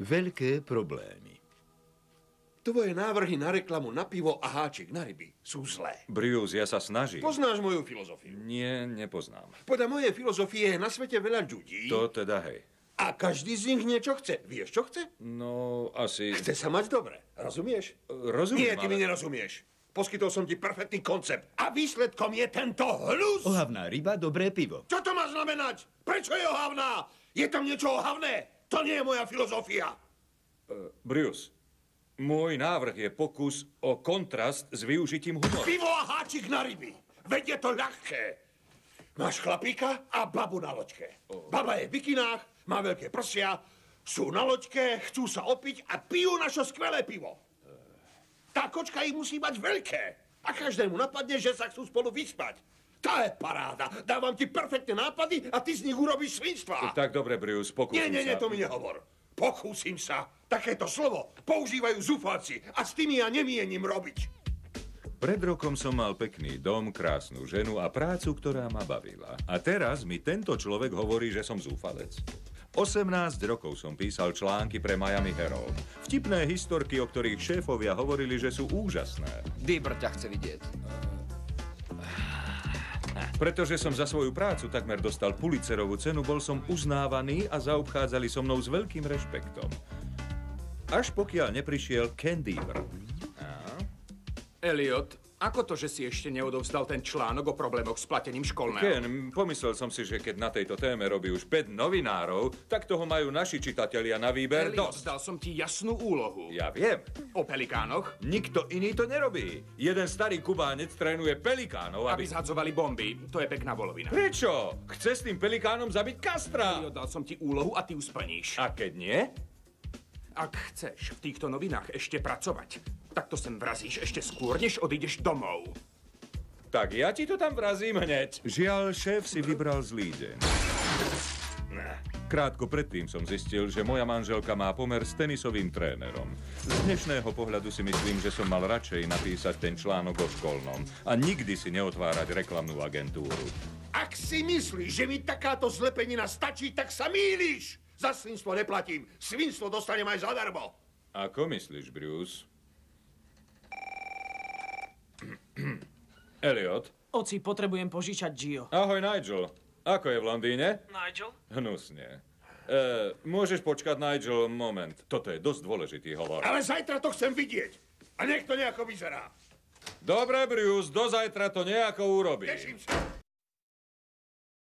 veľké problémy. Tvoje návrhy na reklamu na pivo a háčik na ryby sú zlé. Bruce, ja sa snažím. Poznáš moju filozofiu? Nie, nepoznám. Podľa mojej filozofie je na svete veľa ľudí. To teda hej. A každý z nich niečo chce. Vieš, čo chce? No, asi... Chce sa mať dobre. Rozumieš? Rozumiem, Nie, ty mi nerozumieš. Poskytol som ti perfektný koncept. A výsledkom je tento hlus. Ohavná ryba, dobré pivo. Čo to má znamenať? Prečo je ohavná? Je tam niečo ohavné? To nie je moja filozofia. Bruce, môj návrh je pokus o kontrast s využitím humoru. Pivo a háčik na ryby. Veď je to ľahké. Máš chlapíka a babu na loďke. Baba je v bikinách, má veľké prsia, sú na loďke, chcú sa opiť a pijú naše skvelé pivo. Tá kočka ich musí mať veľké. A každému napadne, že sa chcú spolu vyspať. To je paráda. Dávam ti perfektné nápady a ty z nich urobíš svinstva. Tak dobre, Bruce, pokúsim sa. Nie, to mi nehovor. Pokúsim sa. Takéto slovo používajú zúfalci a s tými ja nemienim robiť. Pred rokom som mal pekný dom, krásnu ženu a prácu, ktorá ma bavila. A teraz mi tento človek hovorí, že som zúfalec. 18 rokov som písal články pre Miami Herald. Vtipné historky, o ktorých šéfovia hovorili, že sú úžasné. Dýbr ťa chce vidieť. Pretože som za svoju prácu takmer dostal Pulitzerovú cenu, bol som uznávaný a zaobchádzali so mnou s veľkým rešpektom. Až pokiaľ neprišiel Ken Dýbr. Elliot, ako to, že si ešte neodovzdal ten článok o problémoch s platením školného? Ken, pomyslel som si, že keď na tejto téme robí už 5 novinárov, tak toho majú naši čitatelia na výber Elliot, dosť. dal som ti jasnú úlohu. Ja viem. O pelikánoch? Nikto iný to nerobí. Jeden starý Kubánec trénuje pelikánov, Aby zhadzovali bomby. To je pekná volovina. Prečo? Chce s tým pelikánom zabiť Kastra. Elliot, dal som ti úlohu a ty ju splníš. A keď nie? Ak chceš v týchto novinách ešte pracovať, tak to sem vrazíš ešte skôr, než odídeš domov. Tak ja ti to tam vrazím hneď. Žiaľ, šéf si vybral zlý deň. Krátko predtým som zistil, že moja manželka má pomer s tenisovým trénerom. Z dnešného pohľadu si myslím, že som mal radšej napísať ten článok o školnom a nikdy si neotvárať reklamnú agentúru. Ak si myslíš, že mi takáto zlepenina stačí, tak sa mýliš. Za svinstvo neplatím. Svinstvo dostanem aj zadarmo. Ako myslíš, Bruce? Elliot? Oci, potrebujem požičať Gio. Ahoj, Nigel. Ako je v Londýne? Nigel? Hnusne. Môžeš počkať, Nigel, moment. Toto je dosť dôležitý hovor. Ale zajtra to chcem vidieť. A nech to nejako vyzerá. Dobre, Bruce, do zajtra to nejako urobí. Teším sa.